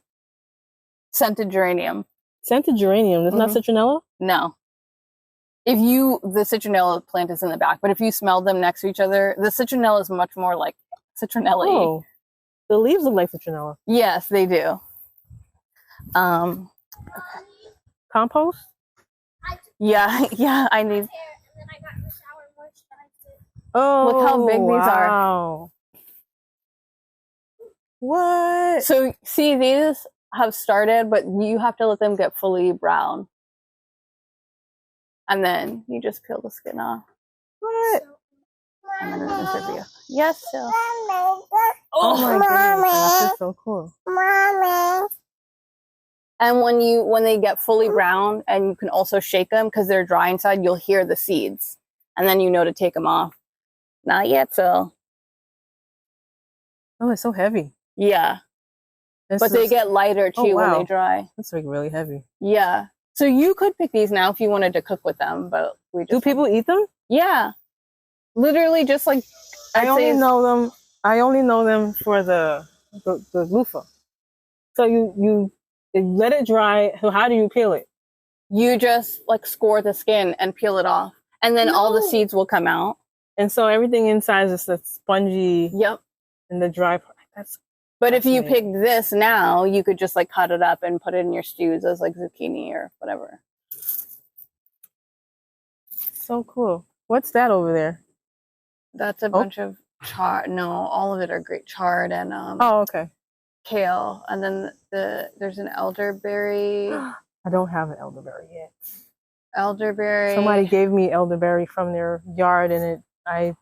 Scented geranium. Scented geranium. That's not citronella? No. The citronella plant is in the back, but if you smell them next to each other, the citronella is much more like citronella-y. Oh, the leaves look like citronella. Yes, they do. Compost? Yeah, I need. Oh, look how big these are. Wow. What? So, see, these have started, but you have to let them get fully brown. And then you just peel the skin off. What? I'm going to interview. Yes, so. Oh my goodness, this is so cool. And when they get fully brown, and you can also shake them because they're dry inside, you'll hear the seeds. And then you know to take them off. Not yet, so. Oh, it's so heavy. Yeah. But they get lighter too when they dry. That's like really heavy. Yeah. So you could pick these now if you wanted to cook with them, but we just Do people eat them? Yeah, literally just like I only know them for the loofah. So you let it dry. So how do you peel it? You just like score the skin and peel it off, and then all the seeds will come out. And so everything inside is just the spongy. Yep. And the dry part. But if you picked this now, you could just like cut it up and put it in your stews as like zucchini or whatever. So cool. What's that over there? That's a bunch of chard. No, all of it are great chard and okay. Kale, and then there's an elderberry. I don't have an elderberry yet. Elderberry. Somebody gave me elderberry from their yard, and I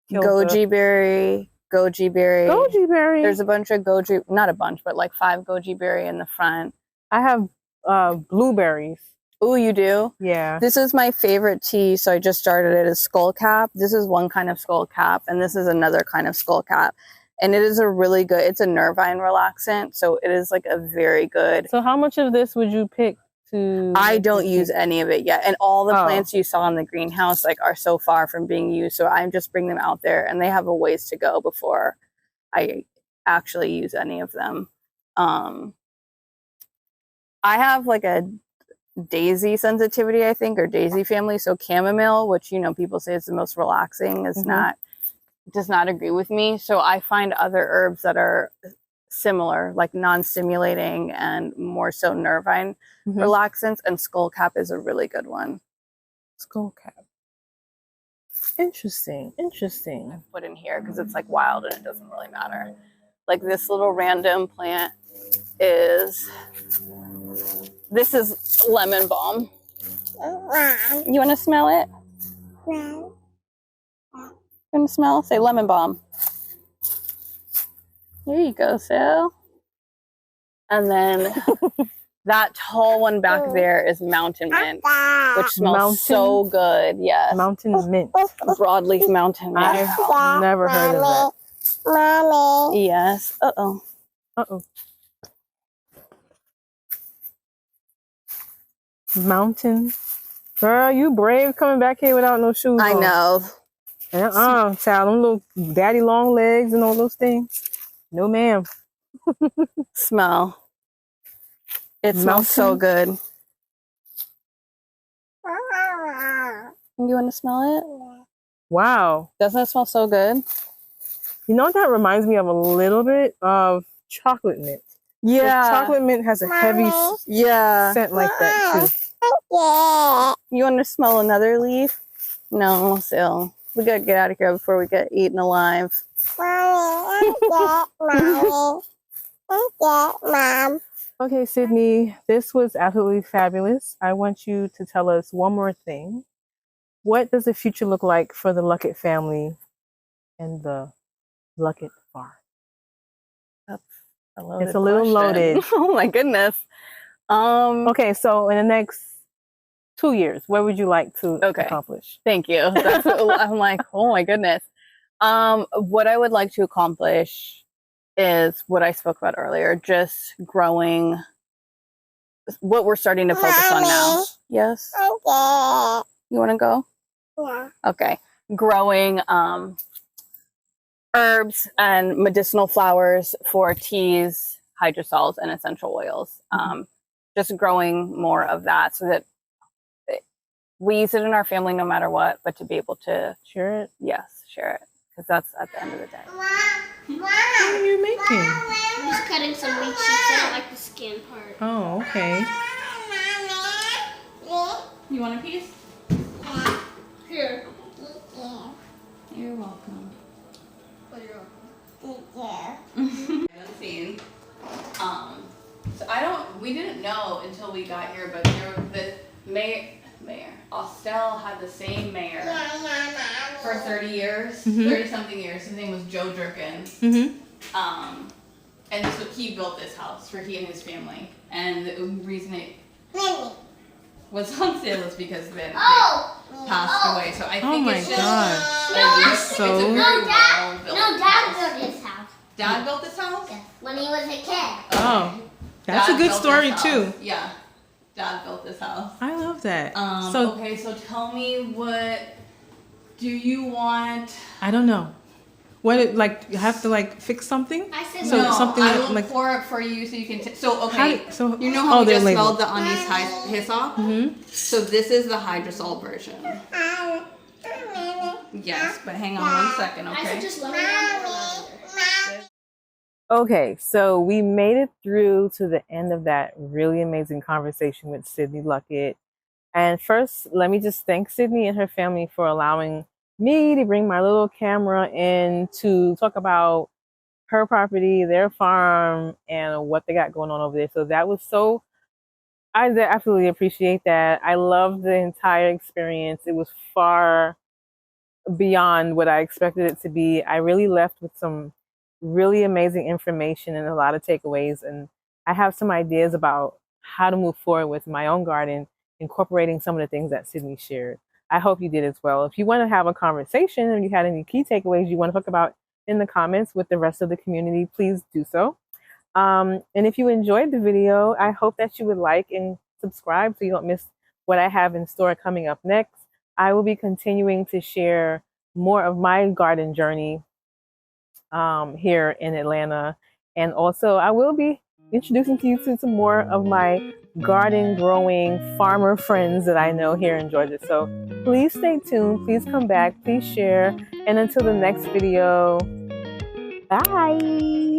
killed goji berry. Goji berry. Goji berry. There's a bunch of goji, not a bunch, but like 5 goji berry in the front. I have blueberries. Oh, you do? Yeah. This is my favorite tea, so I just started it as skull cap. This is one kind of skull cap, and this is another kind of skull cap. And it is a really good, it's a nervine relaxant, so it is like a very good. So how much of this would you pick to? I don't use any of it yet. And all the plants you saw in the greenhouse like are so far from being used. So I'm just bringing them out there, and they have a ways to go before I actually use any of them. I have like a daisy sensitivity, I think, or daisy family. So chamomile, which, you know, people say is the most relaxing, is does not agree with me. So I find other herbs that are similar, like non-stimulating and more so nervine relaxants, and skull cap is a really good one. Skull cap. Interesting. I put in here because it's like wild and it doesn't really matter. Like this little random plant this is lemon balm. You want to smell it? You want to smell? Say lemon balm. Here you go, Sil. And then that tall one back there is mountain mint, which smells so good. Yes. Mountain mint. Broadleaf mountain mint. I've never heard of that. Mommy. Yes. Uh-oh. Uh-oh. Mountain. Girl, you brave coming back here without no shoes I on. know. Child, them little daddy long legs and all those things. No, ma'am. Smell. It smells so good. You want to smell it? Wow. Doesn't it smell so good? You know what that reminds me of a little bit of chocolate mint. Yeah. Chocolate mint has a heavy scent like that too. You want to smell another leaf? No, Sil. We gotta get out of here before we get eaten alive. Mom. Okay, Sydney, this was absolutely fabulous. I want you to tell us one more thing. What does the future look like for the Luckett family and the Luckett farm? It's a little loaded. Oh my goodness. Okay, so in the next 2 years, what would you like to accomplish? Thank you. I'm like, oh my goodness. What I would like to accomplish is what I spoke about earlier, just growing what we're starting to focus on now. Yes. Okay. You want to go? Yeah. Okay. Growing herbs and medicinal flowers for teas, hydrosols, and essential oils. Just growing more of that so that we use it in our family no matter what, but to be able to share it. Yes, share it. Because that's at the end of the day. What are you making? I'm just cutting some meat cheeks. I don't like the skin part. Oh, okay. You want a piece? Here. You're welcome. Oh, you're welcome. Scene. So we didn't know until we got here, but the mayor, Austell had the same mayor for 30 years, 30 something years. His name was Joe Durkin. And he built this house for he and his family. And the reason it was on sale is because then they passed away. So I think it's just Dad built this house. Dad built this house? Yes, when he was a kid. Oh, that's a good story too. Yeah. God built this house. I love that. Okay, so tell me, what do you want? I don't know. What, like, you have to like fix something? I said So no, something I will like pour it for you so you can. so you know how we they're just labeled. smelled the anise hyssop? Mm-hmm. So this is the hydrosol version. Yes, but hang on 1 second, I said okay? just lower it. Okay, so we made it through to the end of that really amazing conversation with Sydney Luckett. And first, let me just thank Sydney and her family for allowing me to bring my little camera in to talk about her property, their farm, and what they got going on over there. So that was so, I absolutely appreciate that. I love the entire experience. It was far beyond what I expected it to be. I really left with some really amazing information and a lot of takeaways. And I have some ideas about how to move forward with my own garden, incorporating some of the things that Sydney shared. I hope you did as well. If you want to have a conversation and you had any key takeaways you want to talk about in the comments with the rest of the community, please do so. And if you enjoyed the video, I hope that you would like and subscribe so you don't miss what I have in store coming up next. I will be continuing to share more of my garden journey here in Atlanta. And also I will be introducing to you to some more of my garden growing farmer friends that I know here in Georgia. So please stay tuned. Please come back. Please share. And until the next video, bye.